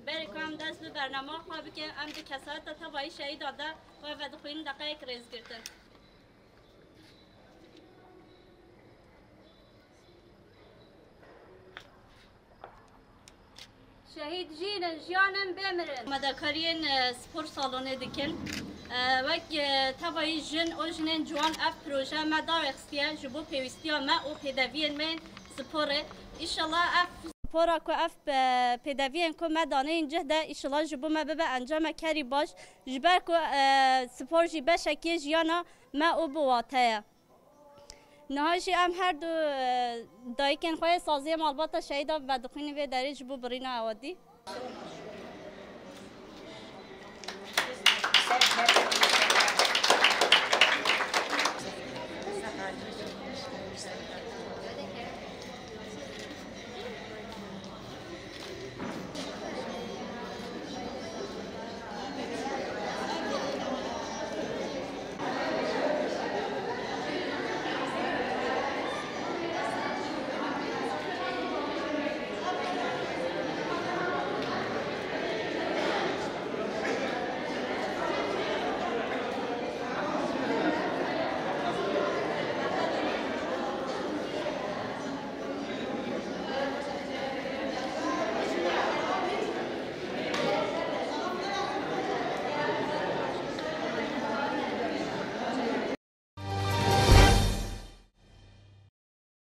برکام دست به برنامه خوابی که ام دی کسات تبایی شهید داده و ودخوین دقیق ریز گرتن. شهید جیانم بمرن. مدکارین سپور سالانه دیکن. وقت تبایی جن و جنین جوان اف پروژه مدار اخستیه جبو پیوستیا ما و پیدوین من سپوره. ایشالله اف سپورا که اف پیدوین که مدانه اینجا ده ایشالله جبو ما ببه انجام کاری باش. جبر که سپور جیبه شکی جیانا ما و بواتهه. نهایشی ام هر دو دایکن خواه سازی مالبات شهید و دخینی و داری جبو برینا آوادی.